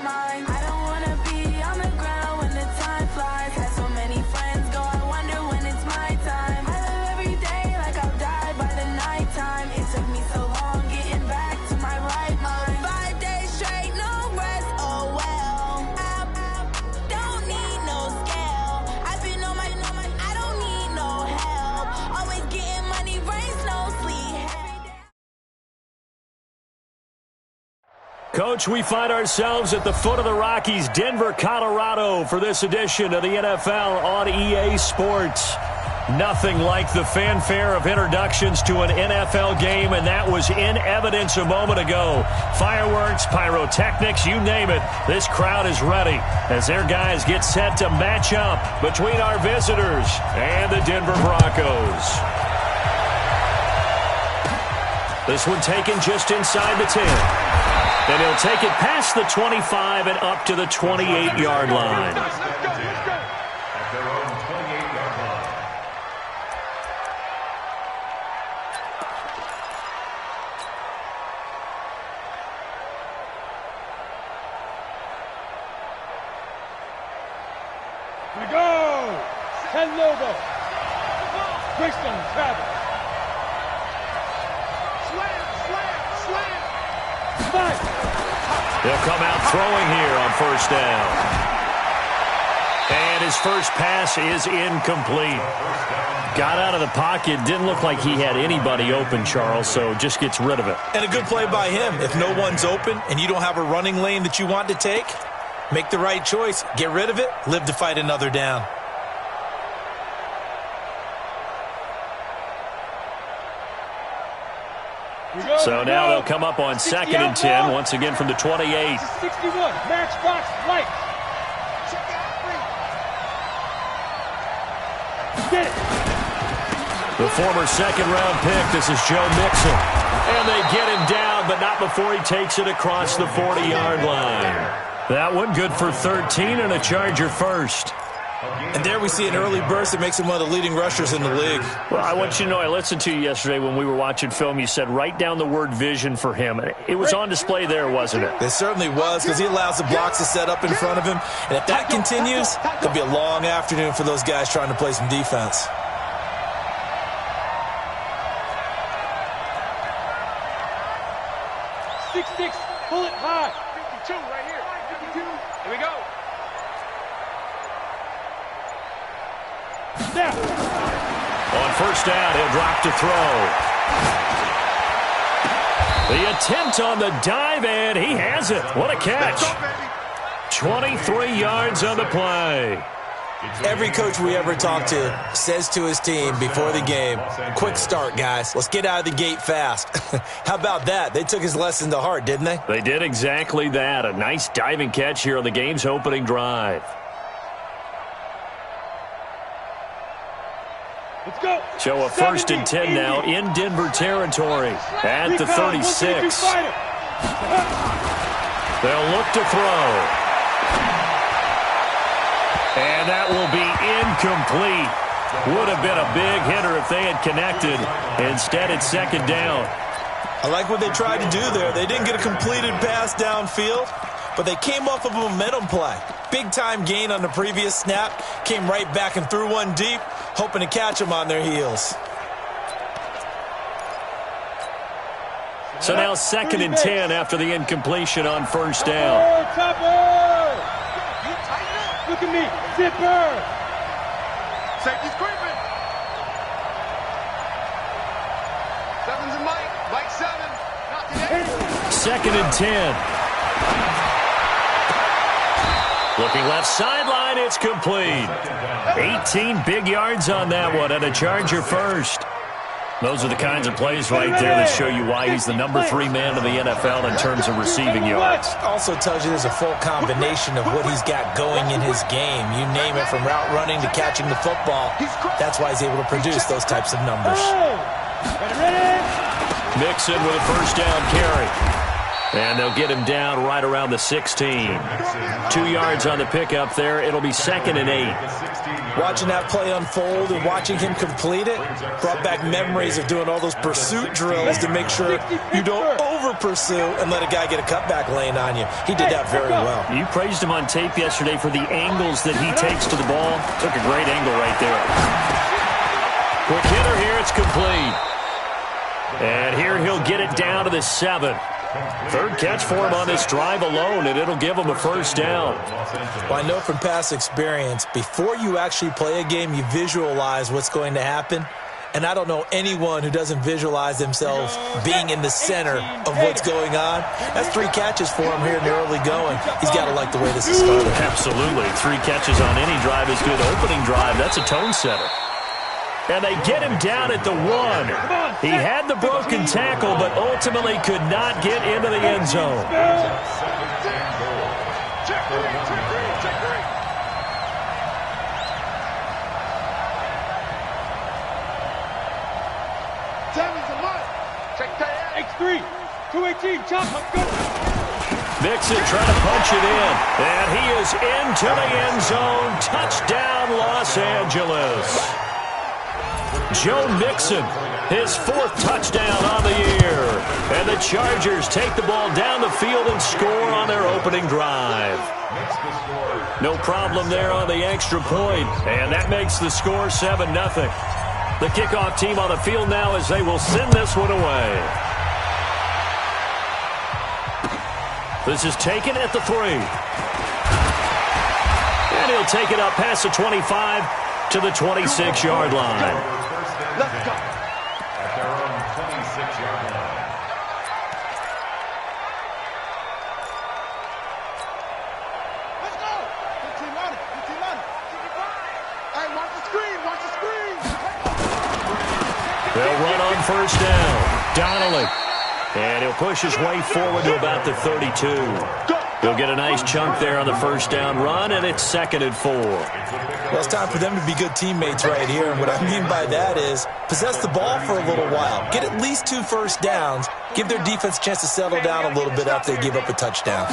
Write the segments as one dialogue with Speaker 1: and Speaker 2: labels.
Speaker 1: right mind. I don't wanna be on the ground when the time flies. Had so many friends go, I wonder when it's my time. I live every day like I'll die by the nighttime. It took me so long getting back to my right mind. 5 days straight, no rest, oh well. I don't need no scale. I've been on my, I don't need no help. Always getting money, rains, no sleep.
Speaker 2: Coach, we find ourselves at the foot of the Rockies, Denver, Colorado, for this edition of the NFL on EA Sports. Nothing like the fanfare of introductions to an NFL game, and that was in evidence a moment ago. Fireworks, pyrotechnics, you name it. This crowd is ready as their guys get set to match up between our visitors and the Denver Broncos. This one taken just inside the 10. And he'll take it past the 25 and up to the 28-yard line.
Speaker 3: At their own 28-yard line.
Speaker 4: We go! Ten Lobo. Brixton, Travis.
Speaker 2: They'll come out throwing here on first down. And his first pass is incomplete. Got out of the pocket. Didn't look like he had anybody open, Charles, so just gets rid of it.
Speaker 5: And a good play by him. If no one's open and you don't have a running lane that you want to take, make the right choice. Get rid of it. Live to fight another down.
Speaker 2: So now they'll come up on 2nd and 10, once again from the 28.
Speaker 4: 61, Matchbox Light. Get it.
Speaker 2: The former second-round pick, this is Joe Mixon. And they get him down, but not before he takes it across the 40-yard line. That one good for 13 and a Charger first.
Speaker 5: And there we see an early burst that makes him one of the leading rushers in the league.
Speaker 2: Well, I want you to know, I listened to you yesterday when we were watching film. You said write down the word vision for him. It was on display there, wasn't it?
Speaker 5: It certainly was, because he allows the blocks to set up in front of him. And if that continues, it'll be a long afternoon for those guys trying to play some defense.
Speaker 4: Six, pull it high.
Speaker 6: 52 right here. 52. Here we go.
Speaker 4: Now.
Speaker 2: On first down, he'll drop to throw. The attempt on the dive, and he has it. What a catch. 23 yards on the play.
Speaker 5: Every coach we ever talk to says to his team before the game, quick start, guys. Let's get out of the gate fast. How about that? They took his lesson to heart, didn't they?
Speaker 2: They did exactly that. A nice diving catch here on the game's opening drive.
Speaker 4: Let's go.
Speaker 2: So a 1st and 10 now in Denver territory at the 36. They'll look to throw. And that will be incomplete. Would have been a big hitter if they had connected. Instead, it's 2nd down.
Speaker 5: I like what they tried to do there. They didn't get a completed pass downfield, but they came off of a momentum play. Big-time gain on the previous snap. Came right back and threw one deep, hoping to catch them on their heels.
Speaker 2: So now 2nd and 10 after the incompletion on first down.
Speaker 4: Look at me, zipper.
Speaker 6: Safety's creeping. 7's a Mike 7. Not today.
Speaker 2: 2nd and 10. Looking left sideline, it's complete. 18 big yards on that one, and a Charger first. Those are the kinds of plays right there that show you why he's the number 3 man in the NFL in terms of receiving yards.
Speaker 5: Also tells you there's a full combination of what he's got going in his game. You name it, from route running to catching the football. That's why he's able to produce those types of numbers.
Speaker 2: Mixon with a first down carry. And they'll get him down right around the 16. 2 yards on the pickup there. It'll be 2nd and 8.
Speaker 5: Watching that play unfold and watching him complete it brought back memories of doing all those pursuit drills to make sure you don't over-pursue and let a guy get a cutback lane on you. He did that very well.
Speaker 2: You praised him on tape yesterday for the angles that he takes to the ball. Took a great angle right there. Quick hitter here. It's complete. And here he'll get it down to the 7. Third catch for him on this drive alone, and it'll give him a first down.
Speaker 5: Well, I know from past experience, before you actually play a game, you visualize what's going to happen. And I don't know anyone who doesn't visualize themselves being in the center of what's going on. That's 3 catches for him here in the early going. He's got to like the way this is started.
Speaker 2: Absolutely. 3 catches on any drive is good. Opening drive, that's a tone setter. And they get him down at the 1. He had the broken tackle, but ultimately could not get into the end zone.
Speaker 6: Check three.
Speaker 4: X3, 218, chop, let's go.
Speaker 2: Mixon trying to punch it in, and he is into the end zone. Touchdown, Los Angeles. Joe Mixon, his 4th touchdown on the year. And the Chargers take the ball down the field and score on their opening drive. No problem there on the extra point, and that makes the score 7-0. The kickoff team on the field now as they will send this one away. This is taken at the 3. And he'll take it up past the 25 to the 26-yard line.
Speaker 3: Let's go. At their own 26-yard line.
Speaker 6: Let's go. 15 on it. Hey, watch the screen.
Speaker 2: They'll run on first down. Donnelly. And he'll push his way forward to about the 32. He'll get a nice chunk there on the first down run, and it's 2nd and 4.
Speaker 5: Well, it's time for them to be good teammates right here. And what I mean by that is possess the ball for a little while. Get at least 2 first downs. Give their defense a chance to settle down a little bit after they give up a touchdown.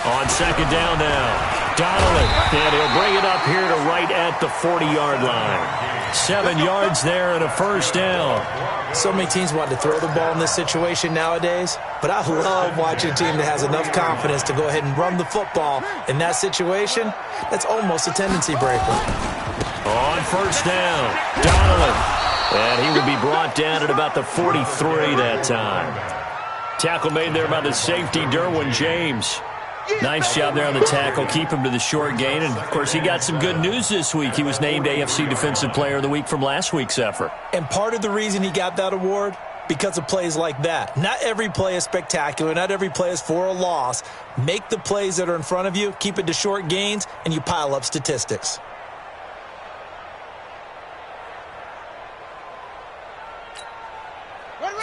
Speaker 2: On 2nd down now, Donnelly. And he'll bring it up here to right at the 40-yard line. 7 yards there and a first down.
Speaker 5: So many teams want to throw the ball in this situation nowadays, but I love watching a team that has enough confidence to go ahead and run the football. In that situation, that's almost a tendency breaker.
Speaker 2: On first down, Donnelly. And he will be brought down at about the 43 that time. Tackle made there by the safety, Derwin James. Nice job there on the tackle. Keep him to the short gain. And, of course, he got some good news this week. He was named AFC Defensive Player of the Week from last week's effort.
Speaker 5: And part of the reason he got that award, because of plays like that. Not every play is spectacular. Not every play is for a loss. Make the plays that are in front of you, keep it to short gains, and you pile up statistics.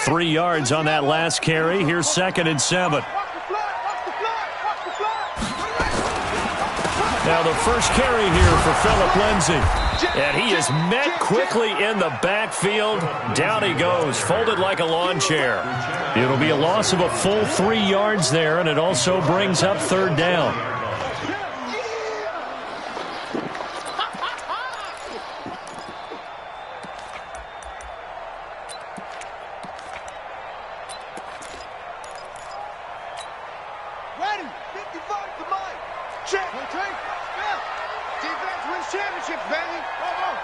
Speaker 2: Three yards on that last carry. Here's 2nd and 7. Now the first carry here for Phillip Lindsay. And he is met quickly in the backfield. Down he goes, folded like a lawn chair. It'll be a loss of a full 3 yards there, and it also brings up 3rd down.
Speaker 6: Ready. 55 to Mike. Check. Defense wins championships, baby. Oh.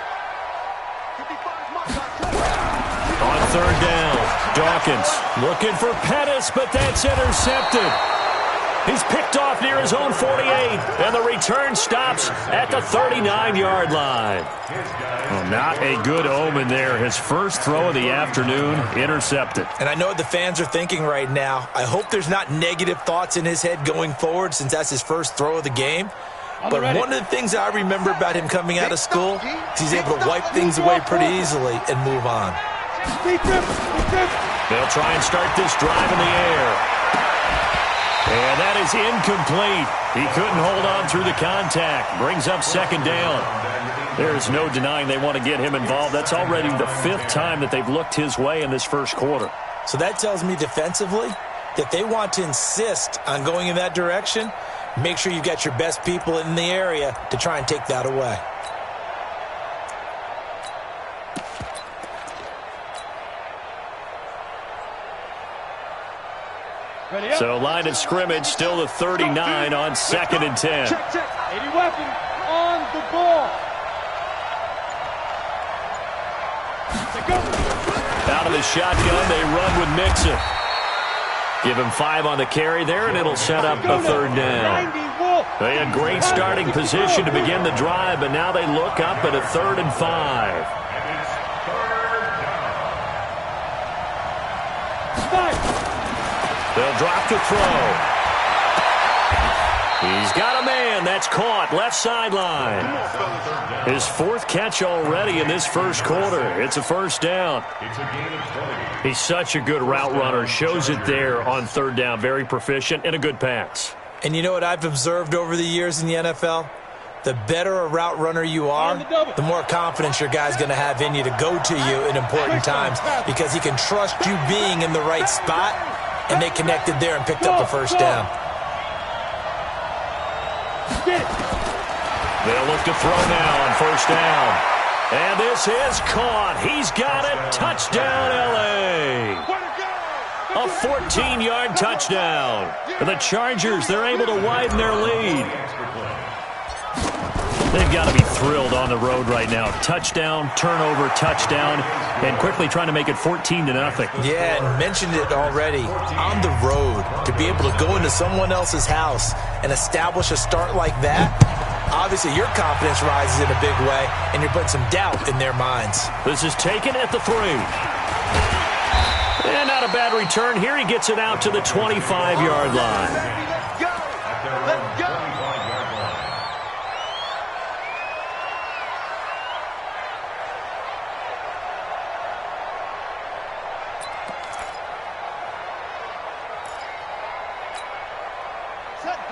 Speaker 6: 55's Mike.
Speaker 2: On 3rd down, Dawkins looking for Pettis, but that's intercepted. He's picked off near his own 48, and the return stops at the 39-yard line. Well, not a good omen there. His first throw of the afternoon intercepted.
Speaker 5: And I know what the fans are thinking right now. I hope there's not negative thoughts in his head going forward since that's his first throw of the game. But one of the things I remember about him coming out of school is he's able to wipe things away pretty easily and move on.
Speaker 2: They'll try and start this drive in the air. And that is incomplete. He couldn't hold on through the contact. Brings up 2nd down. There's no denying they want to get him involved. That's already the 5th time that they've looked his way in this first quarter.
Speaker 5: So that tells me defensively that they want to insist on going in that direction. Make sure you've got your best people in the area to try and take that away.
Speaker 2: So line of scrimmage still the 39 on 2nd and 10.
Speaker 4: Check, check. 80 weapons on the ball.
Speaker 2: Out of the shotgun, they run with Mixon. Give him 5 on the carry there, and it'll set up a 3rd down. They had great starting position to begin the drive, but now they look up at a 3rd and 5. They'll drop to throw. He's got a man. That's caught. Left sideline. His 4th catch already in this first quarter. It's a 1st down. He's such a good route runner. Shows it there on 3rd down. Very proficient and a good pass.
Speaker 5: And you know what I've observed over the years in the NFL? The better a route runner you are, the more confidence your guy's going to have in you to go to you in important times because he can trust you being in the right spot, and they connected there and picked up a 1st down.
Speaker 2: They'll look to throw now on 1st down. And this is caught. He's got it. Touchdown, L.A. A 14-yard touchdown. For the Chargers, they're able to widen their lead. They've got to be thrilled on the road right now. Touchdown, turnover, touchdown, and quickly trying to make it 14-0.
Speaker 5: Yeah, and mentioned it already. On the road, to be able to go into someone else's house and establish a start like that, obviously your confidence rises in a big way, and you're putting some doubt in their minds.
Speaker 2: This is taken at the 3. And not a bad return here. He gets it out to the 25-yard line.
Speaker 6: Let's go! Let's go!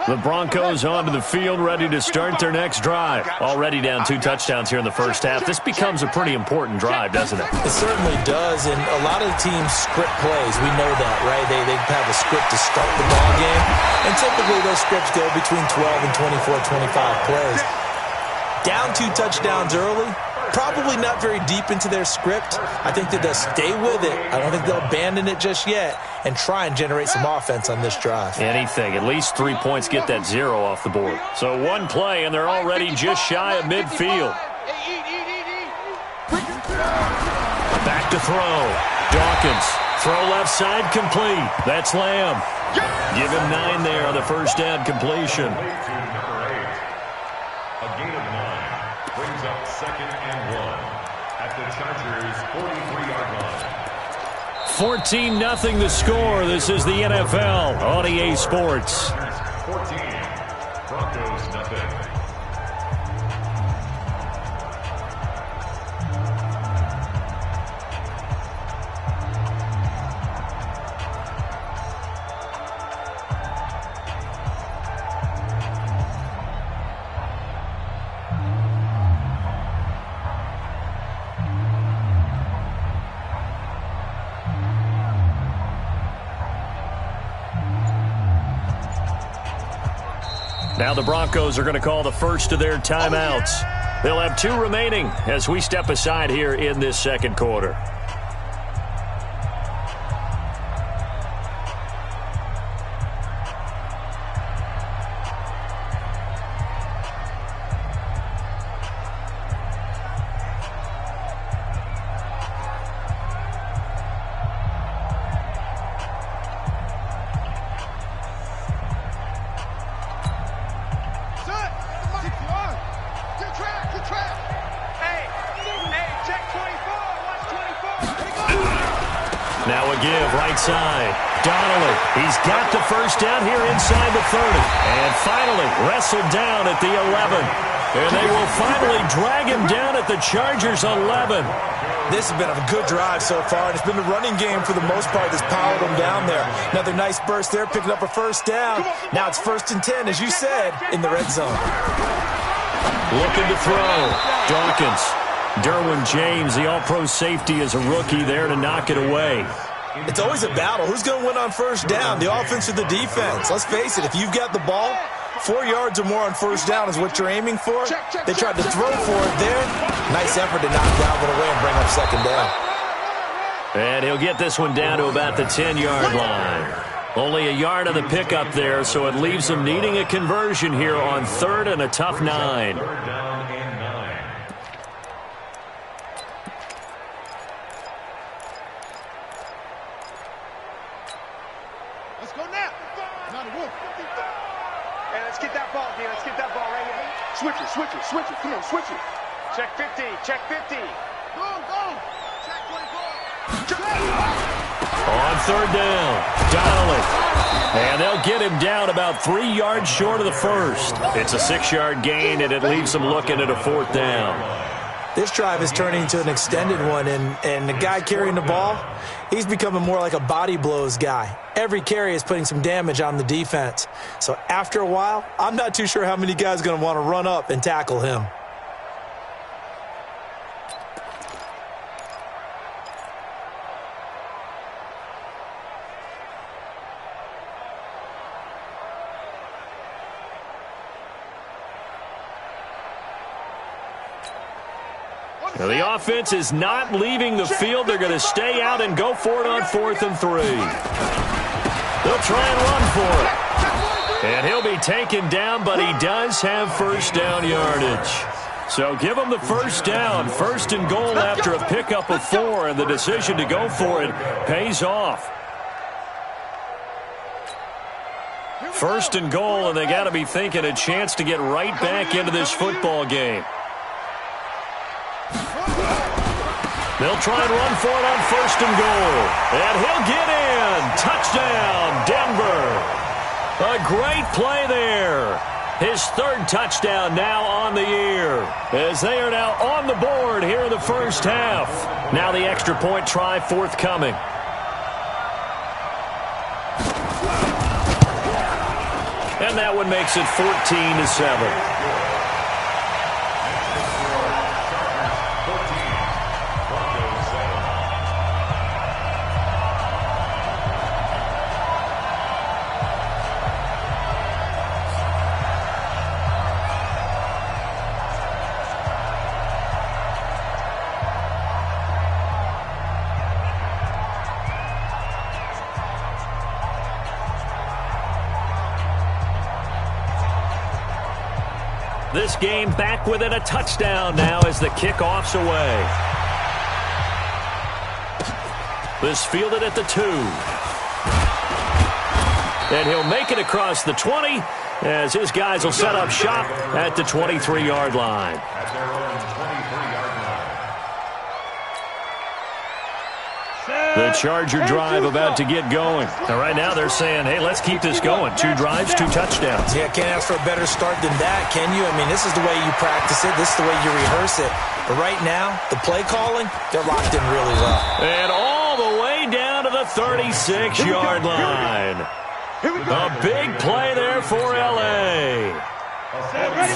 Speaker 2: The Broncos onto the field, ready to start their next drive. Already down 2 touchdowns here in the first half. This becomes a pretty important drive, doesn't it?
Speaker 5: It certainly does, and a lot of the teams script plays. We know that, right? They have a script to start the ball game, and typically those scripts go between 12 and 24, 25 plays. Down 2 touchdowns early, probably not very deep into their script. I think that they'll stay with it. I don't think they'll abandon it just yet and try and generate some offense on this drive.
Speaker 2: Anything. At least 3 points get that 0 off the board. So 1 play, and they're already just shy of midfield. Back to throw. Dawkins. Throw left side complete. That's Lamb. Give him 9 there on the 1st down completion.
Speaker 3: A gain of 9 brings up 2nd and 1 at the Chargers' 43-yard line.
Speaker 2: 14-0 the score. This is the NFL on EA Sports.
Speaker 3: 14, Broncos nothing.
Speaker 2: Now the Broncos are going to call the first of their timeouts. They'll have 2 remaining as we step aside here in this second quarter. Now a give, right side. Donnelly, he's got the 1st down here inside the 30. And finally wrestled down at the 11. And they will finally drag him down at the Chargers' 11.
Speaker 5: This has been a good drive so far, and it's been the running game for the most part that's powered them down there. Another nice burst there, picking up a 1st down. Now it's 1st and 10, as you said, in the red zone.
Speaker 2: Looking to throw. Dawkins. Derwin James, the all-pro safety, is a rookie there to knock it away.
Speaker 5: It's always a battle. Who's going to win on 1st down, the offense or the defense? Let's face it, if you've got the ball, 4 yards or more on 1st down is what you're aiming for. They tried to throw for it there. Nice effort to knock Galvin away and bring up 2nd down.
Speaker 2: And he'll get this one down to about the 10-yard line. Only a yard of the pickup there, so it leaves them needing a conversion here on 3rd and a tough 9.
Speaker 3: 3rd down and 9.
Speaker 6: Let's go now. Hey, let's get that ball, man. Let's get that ball right here. Switch it, switch it, switch it. Come on, switch it. Check 50, check 50. Go, go. Check 24.
Speaker 2: On 3rd down, Donnelly. And they'll get him down about 3 yards short of the first. It's a 6-yard gain, and it leaves them looking at a 4th down.
Speaker 5: This drive is turning into an extended one, and the guy carrying the ball, he's becoming more like a body blows guy. Every carry is putting some damage on the defense. So after a while, I'm not too sure how many guys are going to want to run up and tackle him.
Speaker 2: Now, the offense is not leaving the field. They're going to stay out and go for it on 4th and 3. They'll try and run for it. And he'll be taken down, but he does have 1st down yardage. So give him the 1st down. 1st and goal after a pickup of 4, and the decision to go for it pays off. 1st and goal, and they got to be thinking a chance to get right back into this football game. They'll try and run for it on 1st and goal. And he'll get in. Touchdown, Denver. A great play there. His 3rd touchdown now on the year, as they are now on the board here in the first half. Now the extra point try forthcoming. And that one makes it 14-7. This game back within a touchdown now as the kickoff's away. This fielded at the 2. And he'll make it across the 20 as his guys will set up shop at the 23-yard line.
Speaker 3: At their own 23-yard line.
Speaker 2: The Charger drive about to get going. And right now they're saying, hey, let's keep this going. 2 drives, 2 touchdowns.
Speaker 5: Yeah, can't ask for a better start than that, can you? I mean, this is the way you practice it. This is the way you rehearse it. But right now, the play calling, they're locked in really well.
Speaker 2: And all the way down to the 36-yard line. A big play there for L.A.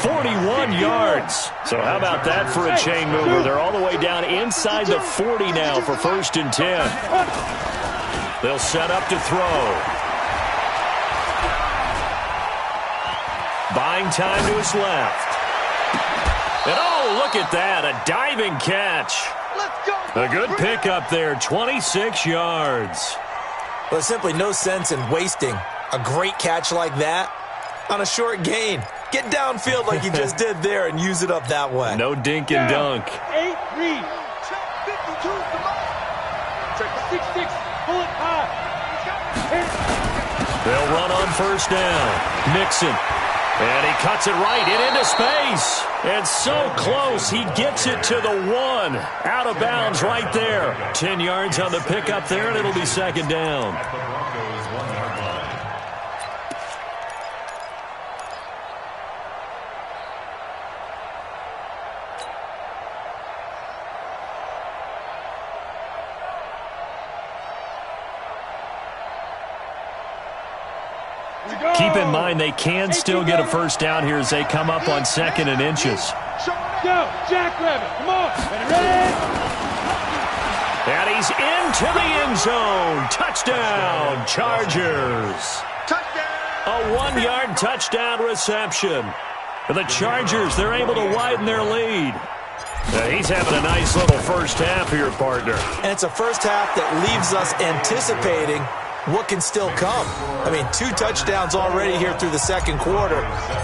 Speaker 2: 41 yards. So how about that for a chain mover? They're all the way down inside the 40 now for 1st and 10. They'll set up to throw. Buying time to his left. And oh, look at that, a diving catch. A good pickup there, 26 yards.
Speaker 5: Well, there's simply no sense in wasting a great catch like that on a short gain. Get downfield like you just did there and use it up that way.
Speaker 2: No dink and dunk.
Speaker 4: 8 read. Check 52. Come on. Check 66. Pull it high.
Speaker 2: They'll run on 1st down. Mixon. And he cuts it right into space. And so close, he gets it to the 1. Out of bounds right there. 10 yards on the pickup there, and it'll be 2nd down.
Speaker 3: At the Broncos' 1-yard line.
Speaker 2: Keep in mind they can still get a 1st down here as they come up on 2nd and inches.
Speaker 4: Go, Jackrabbit. Come on. Ready?
Speaker 2: And he's into the end zone. Touchdown, Chargers. A 1-yard touchdown reception. For the Chargers, they're able to widen their lead. He's having a nice little first half here, partner.
Speaker 5: And it's a first half that leaves us anticipating what can still come. I mean, 2 touchdowns already here through the second quarter.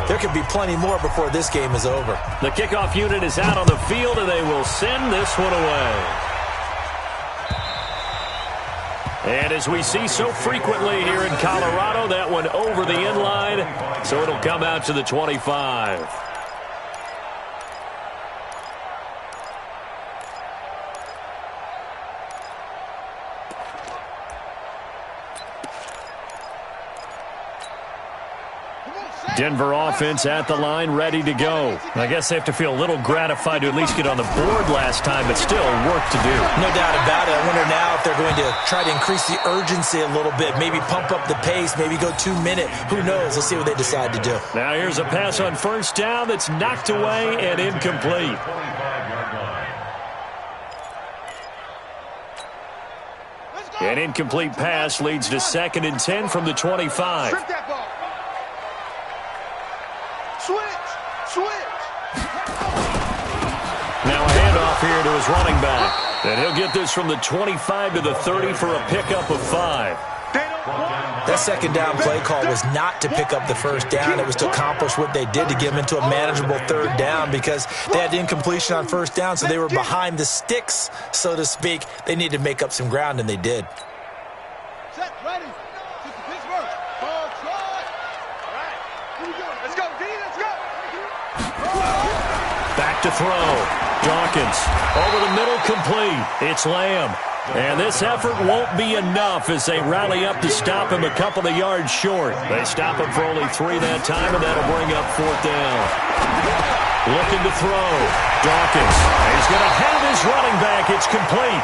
Speaker 5: There could be plenty more before this game is over.
Speaker 2: The kickoff unit is out on the field, and they will send this one away. And as we see so frequently here in Colorado, that one over the end line, so it'll come out to the 25. Denver offense at the line, ready to go. I guess they have to feel a little gratified to at least get on the board last time, but still work to do.
Speaker 5: No doubt about it. I wonder now if they're going to try to increase the urgency a little bit, maybe pump up the pace, maybe go 2-minute. Who knows? Let's see what they decide to do.
Speaker 2: Now here's a pass on first down that's knocked away and incomplete. An incomplete pass leads to 2nd and 10 from the 25. Now a handoff here to his running back. And he'll get this from the 25 to the 30 for a pickup of 5.
Speaker 5: That second down play call was not to pick up the first down. It was to accomplish what they did to get them into a manageable 3rd down because they had incompletion on first down, so they were behind the sticks, so to speak. They needed to make up some ground, and they did.
Speaker 4: Set, ready. Pittsburgh. Ball try. All right. Here we go. Let's go, D. Let's go.
Speaker 2: Back to throw. Dawkins over the middle, complete. It's Lamb. And this effort won't be enough as they rally up to stop him a couple of yards short. They stop him for only 3 that time, and that'll bring up 4th down. Looking to throw. Dawkins. He's going to have his running back. It's complete.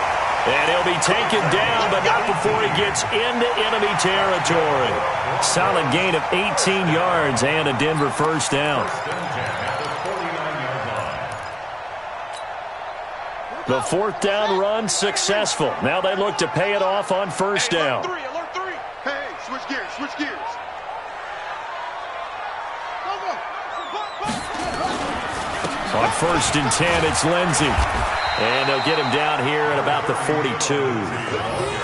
Speaker 2: And he'll be taken down, but not before he gets into enemy territory. Solid gain of 18 yards and a Denver first down. The 4th down run successful. Now they look to pay it off on first down.
Speaker 4: Alert 3. Hey, switch gears, switch gears. Go, go.
Speaker 2: On 1st and 10, it's Lindsey. And they'll get him down here at about the 42.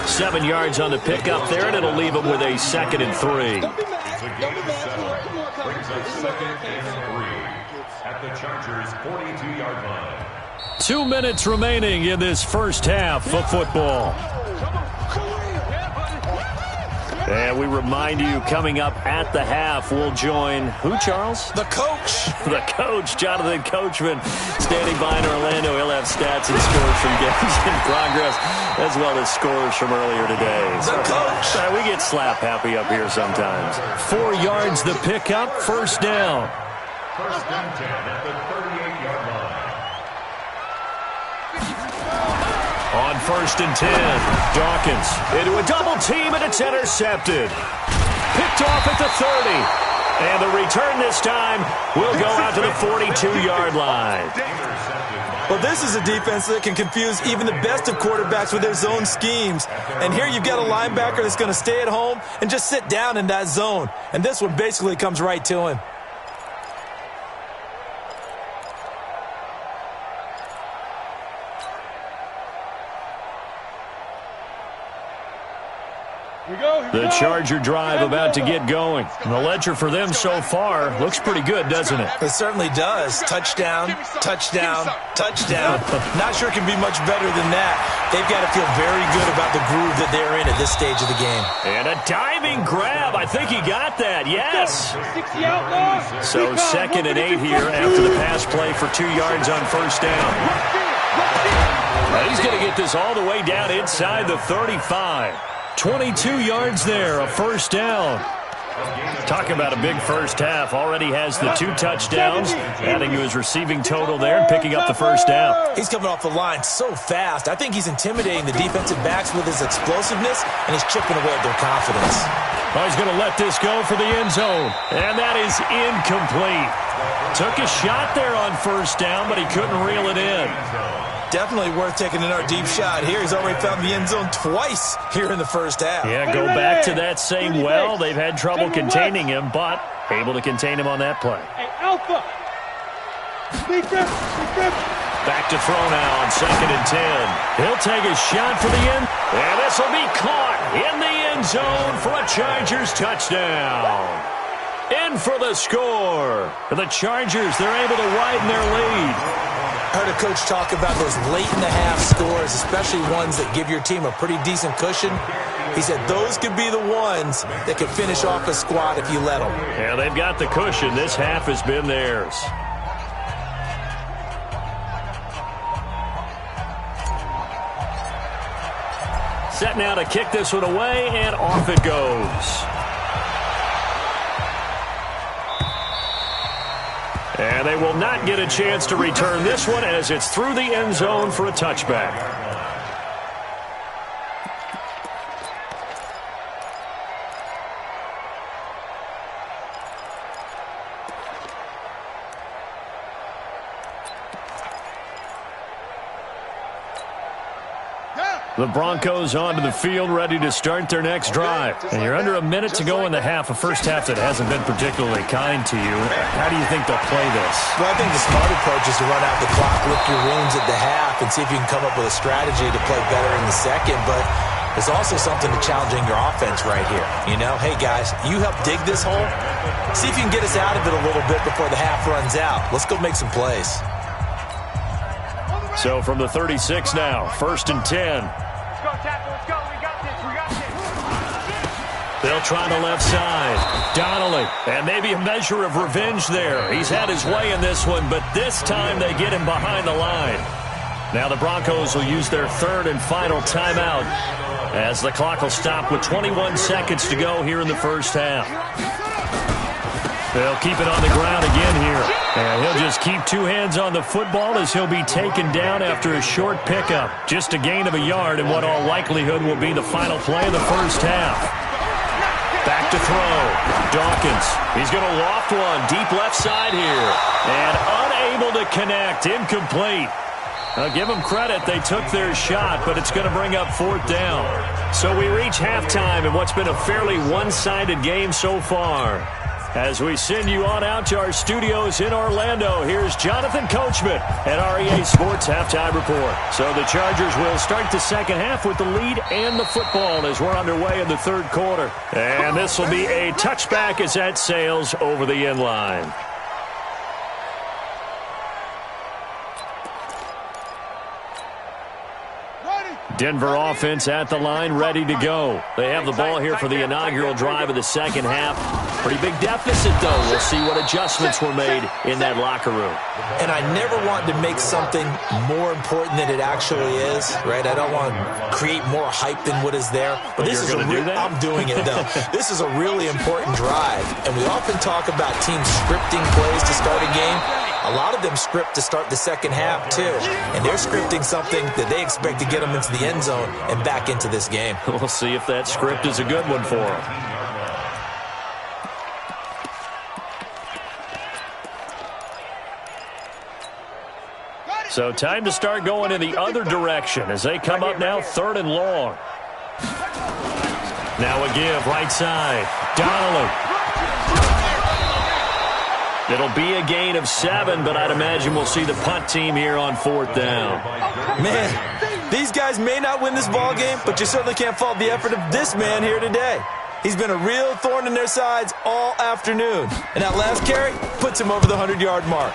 Speaker 2: 7 yards on the pickup there, and it'll leave him with a 2nd and 3.
Speaker 3: Brings us 2nd and 3 at the Chargers' 42-yard line.
Speaker 2: 2 minutes remaining in this first half of football. And we remind you, coming up at the half, we'll join who, Charles?
Speaker 5: The coach.
Speaker 2: The coach, Jonathan Coachman, standing by in Orlando. He'll have stats and scores from games in progress, as well as scores from earlier today.
Speaker 5: The coach.
Speaker 2: We get slap happy up here sometimes. 4 yards the pickup, first down.
Speaker 3: 1st and 10 at the 38-yard line.
Speaker 2: On 1st and 10, Dawkins into a double team, and it's intercepted. Picked off at the 30. And the return this time will go out to the 42-yard line.
Speaker 5: Well, this is a defense that can confuse even the best of quarterbacks with their zone schemes. And here you've got a linebacker that's going to stay at home and just sit down in that zone. And this one basically comes right to him.
Speaker 2: The Charger drive about to get going. And the ledger for them so far looks pretty good, doesn't it?
Speaker 5: It certainly does. Touchdown, touchdown, touchdown. Not sure it can be much better than that. They've got to feel very good about the groove that they're in at this stage of the game.
Speaker 2: And a diving grab. I think he got that. Yes. So 2nd and 8 here after the pass play for 2 yards on first down. Now he's going to get this all the way down inside the 35. 22 yards there, a first down. Talk about a big first half. Already has the 2 touchdowns, adding to his receiving total there and picking up the first down.
Speaker 5: He's coming off the line so fast. I think he's intimidating the defensive backs with his explosiveness, and he's chipping away at their confidence.
Speaker 2: Oh, he's going to let this go for the end zone, and that is incomplete. Took a shot there on first down, but he couldn't reel it in.
Speaker 5: Definitely worth taking another deep shot here. He's already found the end zone twice here in the first half.
Speaker 2: Yeah, go back to that same well. They've had trouble containing him, but able to contain him on that play.
Speaker 4: Hey, Alpha.
Speaker 2: Back to throw now on 2nd and 10. He'll take a shot for the end, and this will be caught in the end end zone for a Chargers touchdown. In for the score. The Chargers, they're able to widen their lead.
Speaker 5: I heard a coach talk about those late-in-the-half scores, especially ones that give your team a pretty decent cushion. He said those could be the ones that could finish off a squad if you let them.
Speaker 2: Yeah, they've got the cushion. This half has been theirs. Set now to kick this one away, and off it goes. And they will not get a chance to return this one as it's through the end zone for a touchback. The Broncos onto the field, ready to start their next drive. And you're under a minute to go in the half, a first half that hasn't been particularly kind to you. How do you think they'll play this?
Speaker 5: Well, I think the smart approach is to run out the clock, lick your wounds at the half, and see if you can come up with a strategy to play better in the second. But there's also something to challenging your offense right here. You know, hey, guys, you help dig this hole. See if you can get us out of it a little bit before the half runs out. Let's go make some plays.
Speaker 2: So from the 36 now, 1st and 10.
Speaker 6: Let's go, tackle. Let's go. We got this. We got this.
Speaker 2: They'll try the left side. Donnelly. And maybe a measure of revenge there. He's had his way in this one, but this time they get him behind the line. Now the Broncos will use their third and final timeout as the clock will stop with 21 seconds to go here in the first half. They'll keep it on the ground again here. And he'll just keep two hands on the football as he'll be taken down after a short pickup. Just a gain of a yard in what all likelihood will be the final play of the first half. Back to throw. Dawkins. He's going to loft one deep left side here. And unable to connect. Incomplete. I'll give them credit. They took their shot, but it's going to bring up 4th down. So we reach halftime in what's been a fairly one-sided game so far. As we send you on out to our studios in Orlando, here's Jonathan Coachman at REA Sports Halftime Report. So the Chargers will start the second half with the lead and the football as we're underway in the third quarter. And this will be a touchback as that sails over the end line. Denver offense at the line, ready to go. They have the ball here for the inaugural drive of the second half. Pretty big deficit, though. We'll see what adjustments were made in that locker room.
Speaker 5: And I never want to make something more important than it actually is, right? I don't want to create more hype than what is there. But this is I'm doing it, though. This is a really important drive. And we often talk about teams scripting plays to start a game. A lot of them script to start the second half, too. And they're scripting something that they expect to get them into the end zone and back into this game.
Speaker 2: We'll see if that script is a good one for them. So time to start going in the other direction as they come up now 3rd and long. Now a give, right side. Donnelly. It'll be a gain of 7, but I'd imagine we'll see the punt team here on 4th down.
Speaker 5: Man, these guys may not win this ball game, but you certainly can't fault the effort of this man here today. He's been a real thorn in their sides all afternoon. And that last carry puts him over the 100-yard mark.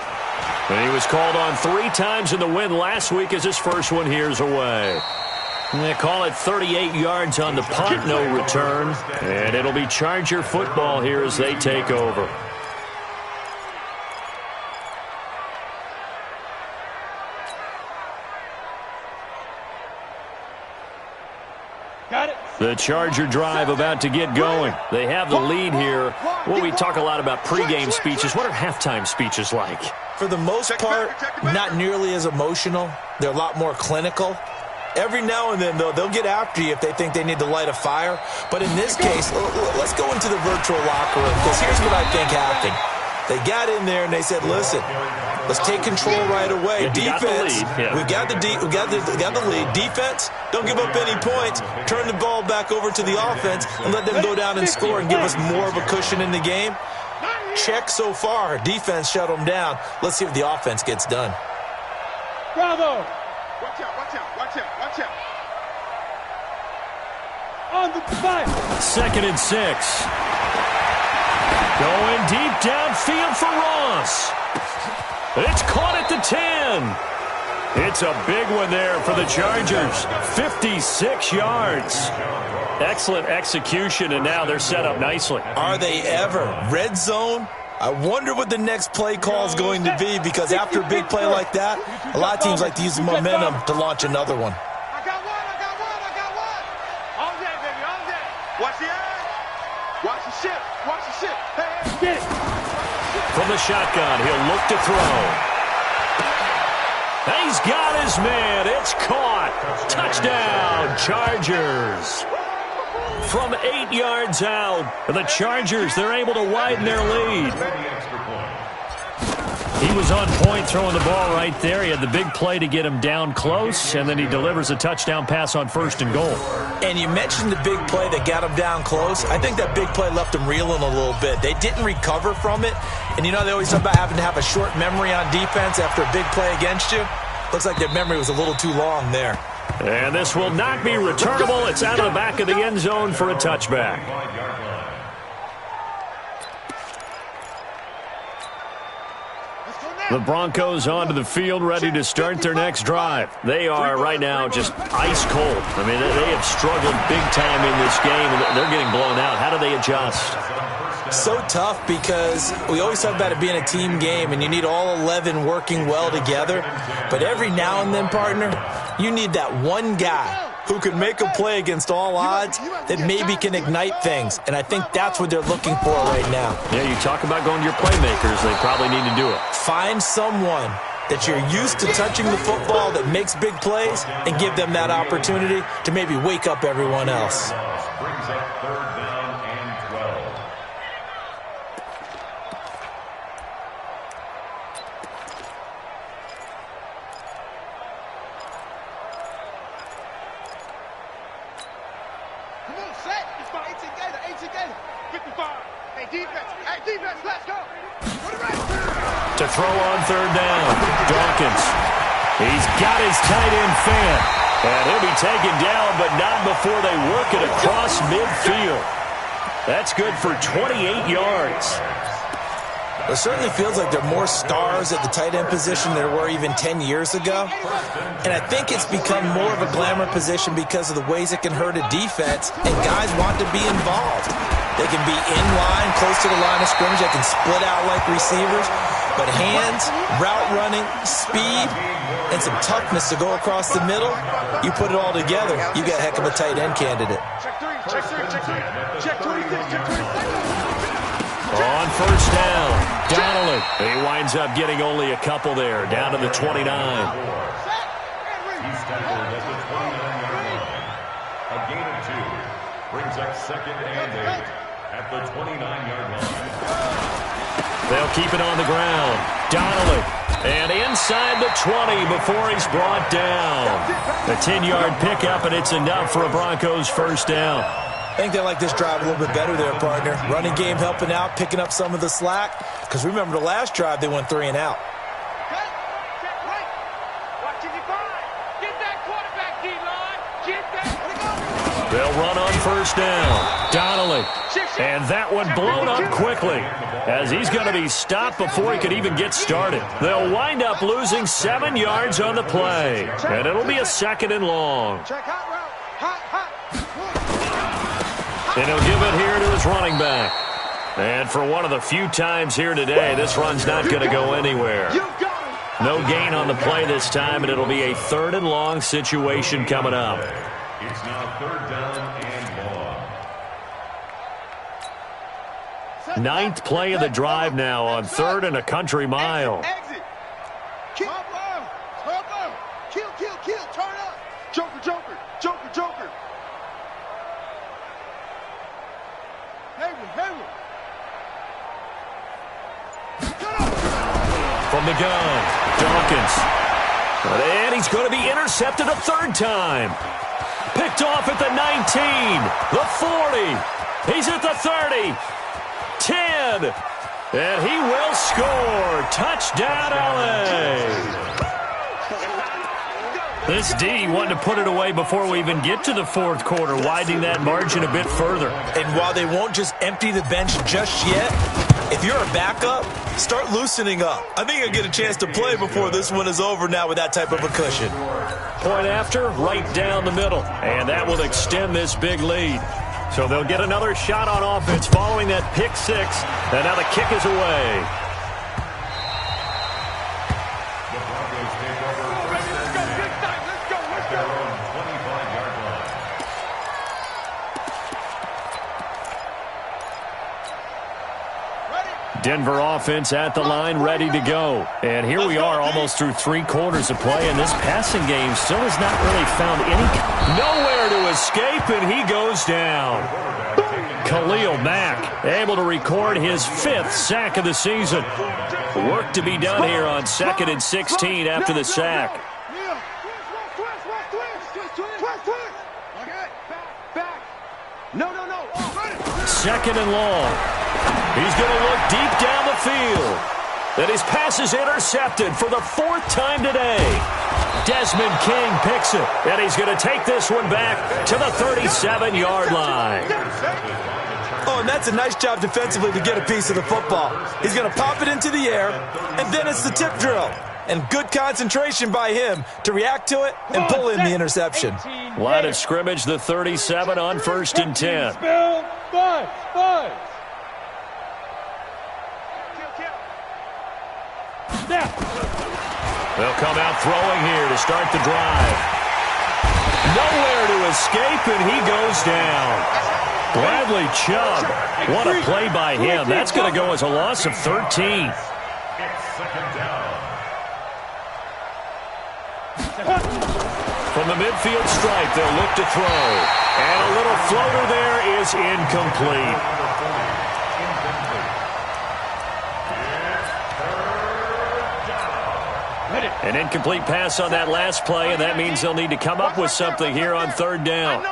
Speaker 2: And he was called on 3 times in the win last week as his first one here's away. And they call it 38 yards on the punt, no return. And it'll be Charger football here as they take over. The Charger drive about to get going. They have the lead here. Well, we talk a lot about pregame speeches. What are halftime speeches like?
Speaker 5: For the most part, not nearly as emotional. They're a lot more clinical. Every now and then, though, they'll get after you if they think they need to light a fire. But in this case, let's go into the virtual locker room, because here's what I think happened. They got in there and they said, listen, let's take control right away. Defense, we got the lead. Defense, don't give up any points. Turn the ball back over to the offense and let them go down and score and give us more of a cushion in the game. Check so far. Defense shut them down. Let's see if the offense gets done.
Speaker 4: Bravo! Watch out, watch out, watch out, watch out. On the fight.
Speaker 2: 2nd and 6. Going deep downfield for Ross. It's caught at the 10. It's a big one there for the Chargers. 56 yards. Excellent execution, and now they're set up nicely.
Speaker 5: Are they ever? Red zone? I wonder what the next play call is going to be, because after a big play like that, a lot of teams like to use the momentum to launch another one.
Speaker 6: I got one. All day, baby, all day. Watch the eye. Watch the ship. Hey,
Speaker 4: Get it.
Speaker 2: From the shotgun, he'll look to throw. He's got his man. It's caught. Touchdown, Chargers. From 8 yards out, the Chargers, they're able to widen their lead. He was on point throwing the ball right there. He had the big play to get him down close, and then he delivers a touchdown pass on 1st and goal.
Speaker 5: And you mentioned the big play that got him down close. I think that big play left him reeling a little bit. They didn't recover from it. And you know, they always talk about having to have a short memory on defense after a big play against you. Looks like their memory was a little too long there.
Speaker 2: And this will not be returnable. It's out of the back of the end zone for a touchback. The Broncos onto the field, ready to start their next drive. They are right now just ice cold. I mean, they have struggled big time in this game, and they're getting blown out. How do they adjust?
Speaker 5: So tough, because we always talk about it being a team game, and you need all 11 working well together. But every now and then, partner, you need that one guy who can make a play against all odds that maybe can ignite things. And I think that's what they're looking for right now.
Speaker 2: Yeah, you talk about going to your playmakers. They probably need to do it.
Speaker 5: Find someone that you're used to touching the football that makes big plays and give them that opportunity to maybe wake up everyone else.
Speaker 3: Brings up 3rd down and 12.
Speaker 4: Come on, set. It's my 18 gator.
Speaker 6: 55. Hey, defense, let's go.
Speaker 4: Put it right.
Speaker 2: To throw on 3rd down, Dawkins. He's got his tight end fan. And he'll be taken down, but not before they work it across midfield. That's good for 28 yards.
Speaker 5: It certainly feels like there are more stars at the tight end position than there were even 10 years ago. And I think it's become more of a glamour position because of the ways it can hurt a defense, and guys want to be involved. They can be in line, close to the line of scrimmage. They can split out like receivers. But hands, route running, speed, and some toughness to go across the middle, you put it all together, you got a heck of a tight end candidate.
Speaker 6: Check 26.
Speaker 2: On 1st down, Donnelly. He winds up getting only a couple there, down to the 29.
Speaker 3: He's tackled at the 29-yard line. A gain of 2. Brings up 2nd and 8 at the 29-yard line.
Speaker 2: They'll keep it on the ground. Donnelly. And inside the 20 before he's brought down. A 10-yard pickup, and it's enough for a Broncos 1st down.
Speaker 5: I think they like this drive a little bit better there, partner. Running game helping out, picking up some of the slack. Because remember, the last drive, they went 3 and out.
Speaker 2: They'll run on 1st down. Donnelly. And that one blown up quickly, as he's going to be stopped before he could even get started. They'll wind up losing 7 yards on the play. And it'll be a 2nd and long. And he'll give it here to his running back. And for one of the few times here today, this run's not going to go anywhere. No gain on the play this time, and it'll be a 3rd and long situation coming up.
Speaker 3: It's now 3rd down and long.
Speaker 2: 9th play of the drive now on 3rd and a country mile.
Speaker 6: Exit.
Speaker 4: Kill. Turn up.
Speaker 6: Joker.
Speaker 4: Hayward.
Speaker 2: From the gun, Dawkins. And he's going to be intercepted a 3rd time. Picked off at the 19, the 40. He's at the 30, 10. And he will score. Touchdown, LA. This D wanted to put it away before we even get to the fourth quarter, widening that margin a bit further.
Speaker 5: And while they won't just empty the bench just yet, if you're a backup, start loosening up. I think you'll get a chance to play before this one is over now with that type of a cushion.
Speaker 2: Point after, right down the middle. And that will extend this big lead. So they'll get another shot on offense following that pick six. And now the kick is away. Denver offense at the line, ready to go. And here we are almost through 3 quarters of play, and this passing game still has not really found any... Nowhere to escape, and he goes down. Khalil Mack able to record his 5th sack of the season. Work to be done here on 2nd and 16 after the sack. Second and long. He's going to look deep down the field. And his pass is intercepted for the 4th time today. Desmond King picks it. And he's going to take this one back to the 37-yard line.
Speaker 5: Oh, and that's a nice job defensively to get a piece of the football. He's going to pop it into the air, and then it's the tip drill. And good concentration by him to react to it and pull in the interception.
Speaker 2: Line of scrimmage, the 37 on 1st and 10. They'll come out throwing here to start the drive. Nowhere to escape, and he goes down. Bradley Chubb, what a play by him. That's going to go as a loss of 13.
Speaker 3: It's second down.
Speaker 2: From the midfield stripe, they'll look to throw. And a little floater there is incomplete. An incomplete pass on that last play, and that means they'll need to come up with something here on 3rd down.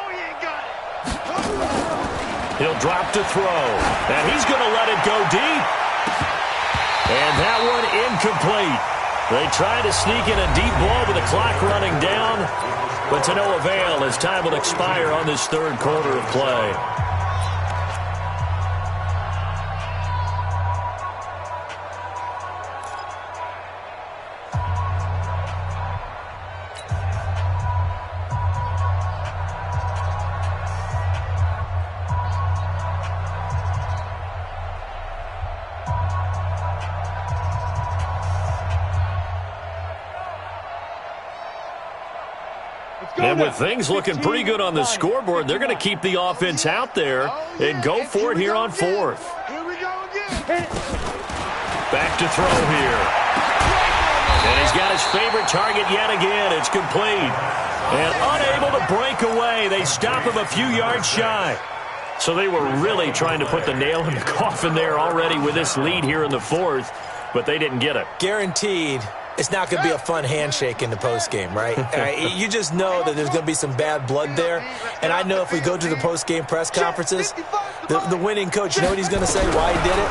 Speaker 2: He'll drop to throw, and he's going to let it go deep. And that one incomplete. They try to sneak in a deep ball with the clock running down, but to no avail as time will expire on this 3rd quarter of play. And with things looking pretty good on the scoreboard, they're going to keep the offense out there and go for it here on 4th. Back to throw here. And he's got his favorite target yet again. It's complete. And unable to break away. They stop him a few yards shy. So they were really trying to put the nail in the coffin there already with this lead here in the 4th, but they didn't get it.
Speaker 5: Guaranteed. It's not going to be a fun handshake in the postgame, right? You just know that there's going to be some bad blood there. And I know if we go to the postgame press conferences, the winning coach, you know what he's going to say, why he did it?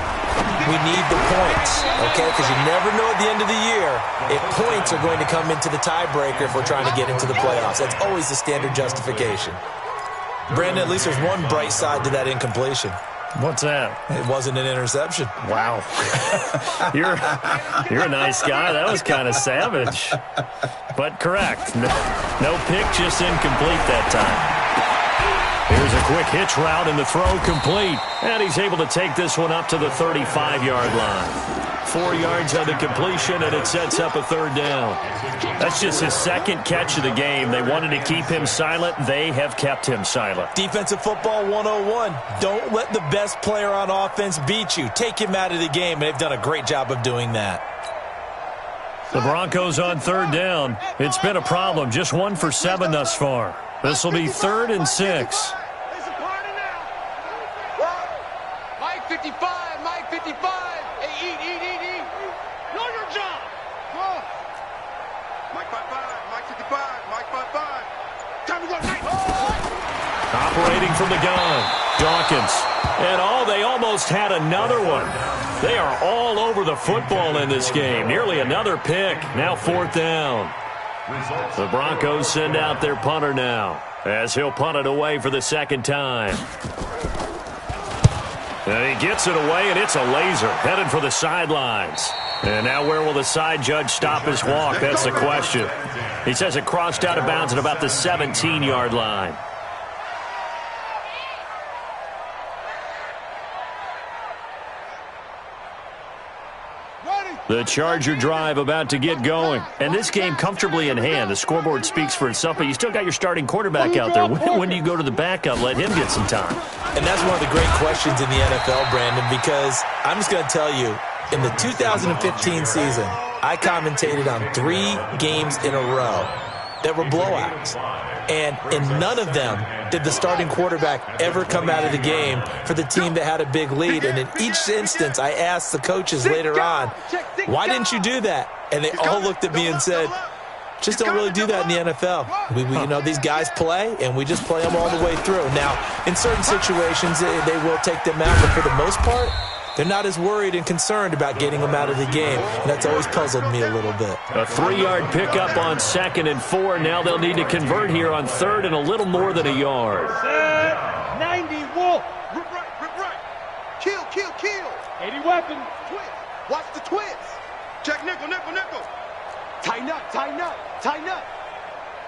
Speaker 5: We need the points, okay? Because you never know at the end of the year if points are going to come into the tiebreaker if we're trying to get into the playoffs. That's always the standard justification. Brandon, at least there's one bright side to that incompletion.
Speaker 2: What's that?
Speaker 5: It wasn't an interception.
Speaker 2: Wow. You're a nice guy. That was kind of savage. But correct. No pick, just incomplete that time. Here's a quick hitch route and the throw complete. And he's able to take this one up to the 35-yard line. 4 yards on the completion, and it sets up a 3rd down. That's just his 2nd catch of the game. They wanted to keep him silent. They have kept him silent.
Speaker 5: Defensive football 101. Don't let the best player on offense beat you. Take him out of the game, and they've done a great job of doing that.
Speaker 2: The Broncos on 3rd down. It's been a problem. Just 1 for 7 thus far. This will be 3rd and 6.
Speaker 4: Mike 55, Mike 55. Hey, eat. Know your job. Mike 55, Mike 55, Mike 55. Time to go.
Speaker 2: Operating from the gun, Dawkins. And they almost had another one. They are all over the football in this game. Nearly another pick. Now 4th down. The Broncos send out their punter now, as he'll punt it away for the second time. And he gets it away, and it's a laser, headed for the sidelines. And now where will the side judge stop his walk? That's the question. He says it crossed out of bounds at about the 17-yard line. The Charger drive about to get going. And this game comfortably in hand. The scoreboard speaks for itself, but you still got your starting quarterback out there. When do you go to the backup, let him get some time?
Speaker 5: And that's one of the great questions in the NFL, Brandon, because I'm just going to tell you, in the 2015 season, I commentated on 3 games in a row that were blowouts. And in none of them did the starting quarterback ever come out of the game for the team that had a big lead. And in each instance, I asked the coaches later on, why didn't you do that? And they all looked at me and said, just don't really do that in the NFL. We you know, these guys play, and we just play them all the way through. Now, in certain situations, they will take them out, but for the most part, they're not as worried and concerned about getting them out of the game, and that's always puzzled me a little bit.
Speaker 2: A 3-yard pickup on 2nd and 4. Now they'll need to convert here on 3rd and a little more than a yard.
Speaker 4: 90 Wolf. Rip right. Kill. 80 weapon. Twist. Watch the twist. Check nickel. Tighten up.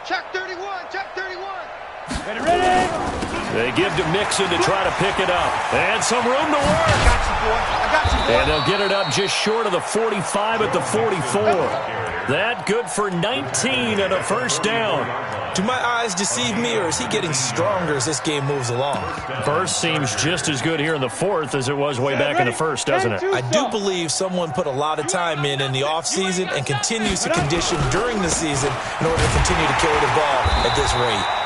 Speaker 4: Check 31. Ready.
Speaker 2: They give to Mixon to try to pick it up. And some room to work.
Speaker 4: I got you, boy.
Speaker 2: And they'll get it up just short of the 45 at the 44. That good for 19 and a first down.
Speaker 5: Do my eyes deceive me, or is he getting stronger as this game moves along?
Speaker 2: Burst seems just as good here in the 4th as it was way back in the 1st, doesn't it?
Speaker 5: I do believe someone put a lot of time in the offseason and continues to condition during the season in order to continue to carry the ball at this rate.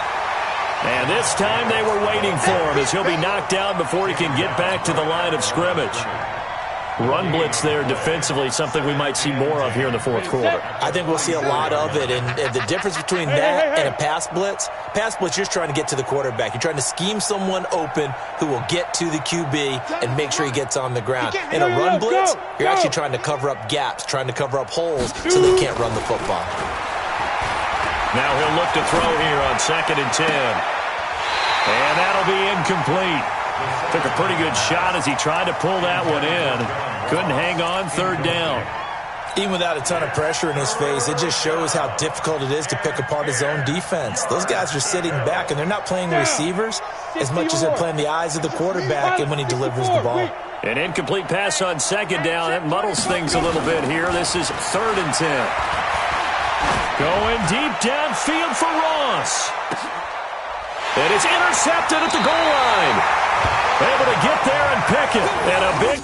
Speaker 2: And this time they were waiting for him as he'll be knocked down before he can get back to the line of scrimmage. Run blitz there defensively, something we might see more of here in the 4th quarter.
Speaker 5: I think we'll see a lot of it, and the difference between that and a pass blitz, you're just trying to get to the quarterback. You're trying to scheme someone open who will get to the QB and make sure he gets on the ground. In a run blitz, you're actually trying to cover up gaps, trying to cover up holes so they can't run the football.
Speaker 2: Now he'll look to throw here on 2nd and 10. And that'll be incomplete. Took a pretty good shot as he tried to pull that one in. Couldn't hang on 3rd down.
Speaker 5: Even without a ton of pressure in his face, it just shows how difficult it is to pick apart his own defense. Those guys are sitting back, and they're not playing receivers as much as they're playing the eyes of the quarterback and when he delivers the ball.
Speaker 2: An incomplete pass on 2nd down. That muddles things a little bit here. This is 3rd and 10. Going deep downfield for Ross. And it's intercepted at the goal line. Able to get there and pick it. And a big...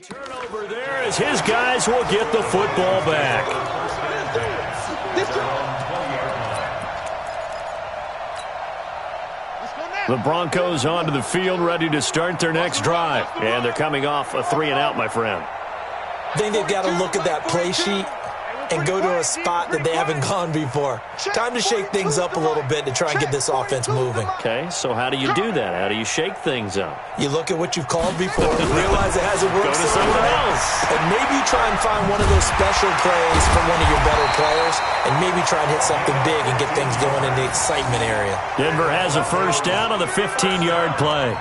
Speaker 2: turnover there as his guys will get the football back. The Broncos onto the field, ready to start their next drive. And they're coming off a 3-and-out, my friend.
Speaker 5: I think they've got to look at that play sheet and go to a spot that they haven't gone before. Time to shake things up a little bit to try and get this offense moving.
Speaker 2: Okay, so how do you do that? How do you shake things up?
Speaker 5: You look at what you've called before and realize it hasn't worked.
Speaker 2: Go to something else.
Speaker 5: And maybe you try and find one of those special plays from one of your better players, and maybe try and hit something big and get things going in the excitement area.
Speaker 2: Denver has a first down on the 15-yard play.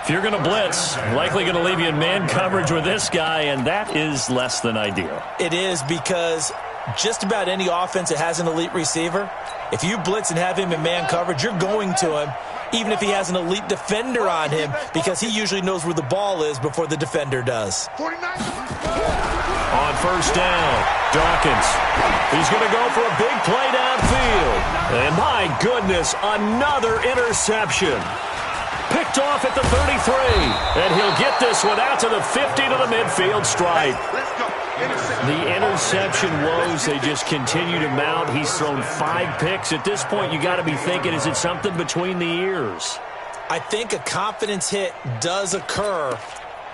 Speaker 2: If you're going to blitz, likely going to leave you in man coverage with this guy, and that is less than ideal.
Speaker 5: It is, because just about any offense that has an elite receiver, if you blitz and have him in man coverage, you're going to him, even if he has an elite defender on him, because he usually knows where the ball is before the defender does.
Speaker 2: On first down, Dawkins. He's going to go for a big play downfield. And my goodness, another interception. Picked off at the 33, and he'll get this one out to the 50 to the midfield stripe. The interception woes, they just continue to mount. He's thrown 5 picks. At this point, you got to be thinking, is it something between the ears?
Speaker 5: I think a confidence hit does occur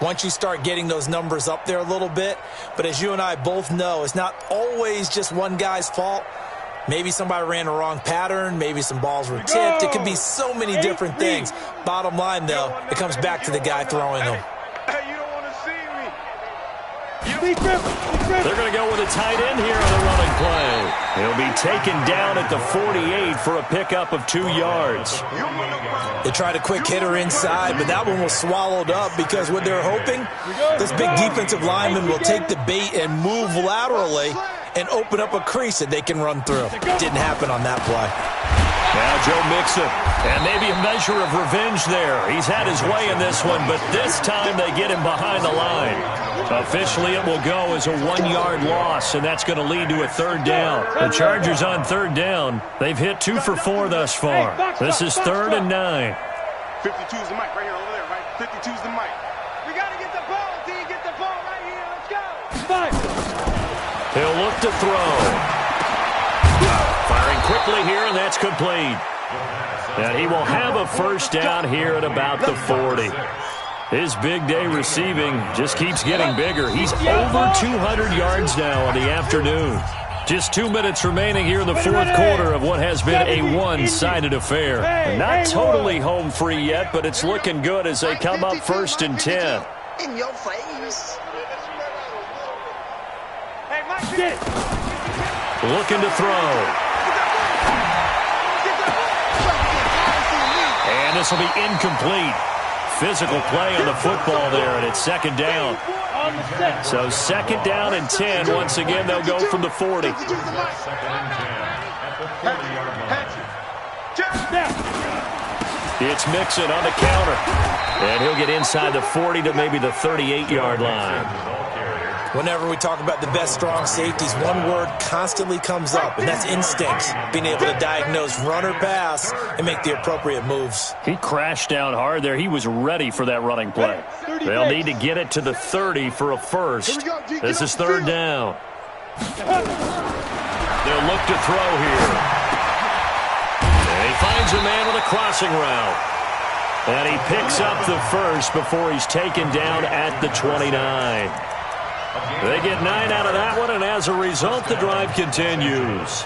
Speaker 5: once you start getting those numbers up there a little bit. But as you and I both know, it's not always just one guy's fault. Maybe somebody ran the wrong pattern. Maybe some balls were tipped. It could be so many different things. Bottom line, though, it comes back to the guy throwing them.
Speaker 6: Hey, you don't want to see me.
Speaker 2: They're going to go with a tight end here on the running play. He'll be taken down at the 48 for a pickup of 2 yards.
Speaker 5: They tried a quick hitter inside, but that one was swallowed up because what they're hoping, this big defensive lineman will take the bait and move laterally and open up a crease that they can run through. Didn't happen on that play.
Speaker 2: Now Joe Mixon, and maybe a measure of revenge there. He's had his way in this one, but this time they get him behind the line. Officially, it will go as a 1-yard loss, and that's going to lead to a 3rd down. The Chargers on 3rd down. They've hit 2 for 4 thus far. This is 3rd and 9.
Speaker 6: 52's the mic right here over there, right? 52's the mic. We got to get the ball, D. Get the ball right here. Let's go.
Speaker 2: He'll look to throw. Firing quickly here, and that's complete. And he will have a 1st down here at about the 40. His big day receiving just keeps getting bigger. He's over 200 yards now on the afternoon. Just 2 minutes remaining here in the 4th quarter of what has been a one-sided affair. Not totally home free yet, but it's looking good as they come up 1st and 10.
Speaker 7: In your face.
Speaker 6: Hey, Mike,
Speaker 2: Looking to throw. And this will be incomplete. Physical play on the football there, and it's 2nd down. So 2nd down and 10. Once again, they'll go from the 40. It's Mixon on the counter. And he'll get inside the 40 to maybe the 38-yard line.
Speaker 5: Whenever we talk about the best strong safeties, one word constantly comes up, and that's instincts. Being able to diagnose run or pass and make the appropriate moves.
Speaker 2: He crashed down hard there. He was ready for that running play. They'll need to get it to the 30 for a 1st. This is 3rd down. They'll look to throw here. And he finds a man with a crossing route. And he picks up the 1st before he's taken down at the 29. They get 9 out of that one, and as a result, the drive continues.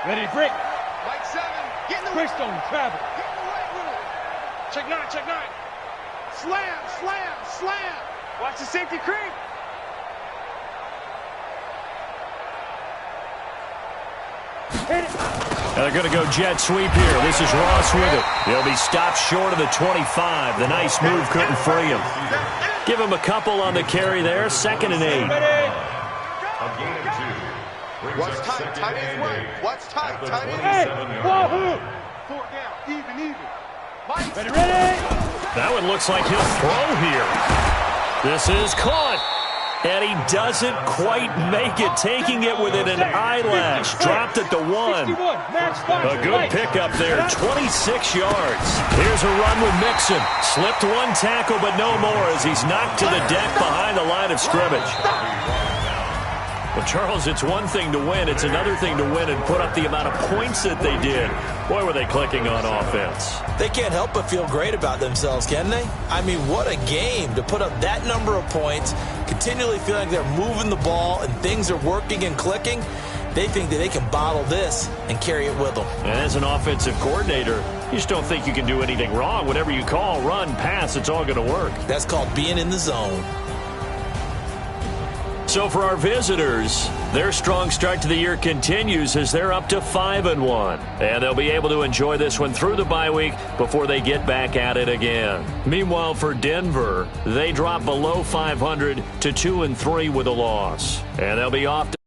Speaker 4: Ready to break.
Speaker 6: Mike 7, get in the
Speaker 4: Break stone, travel.
Speaker 6: Get in the right with it. Check 9, check 9. Slam, slam, slam. Watch the safety creep.
Speaker 4: Hit it.
Speaker 2: Now they're going to go jet sweep here. This is Ross with it. He'll be stopped short of the 25. The nice move couldn't free him. Give him a couple on the carry there. 2nd and 8.
Speaker 3: A gain of 2.
Speaker 6: Watch tight, tight end way. Watch tight, tight end.
Speaker 4: Hey, wahoo!
Speaker 6: 4th down, even. Mike.
Speaker 4: Ready.
Speaker 2: That one looks like he'll throw here. This is caught. And he doesn't quite make it, taking it within an eyelash. Dropped at the 1. A good pickup there, 26 yards. Here's a run with Mixon. Slipped 1 tackle, but no more as he's knocked to the deck behind the line of scrimmage. Well, Charles, it's one thing to win. It's another thing to win and put up the amount of points that they did. Boy, were they clicking on offense.
Speaker 5: They can't help but feel great about themselves, can they? I mean, what a game to put up that number of points, continually feeling like they're moving the ball and things are working and clicking. They think that they can bottle this and carry it with them.
Speaker 2: And as an offensive coordinator, you just don't think you can do anything wrong. Whatever you call, run, pass, it's all going to work.
Speaker 5: That's called being in the zone.
Speaker 2: So for our visitors, their strong start to the year continues as they're up to 5-1. And they'll be able to enjoy this one through the bye week before they get back at it again. Meanwhile, for Denver, they drop below 500 to 2-3 with a loss. And they'll be off to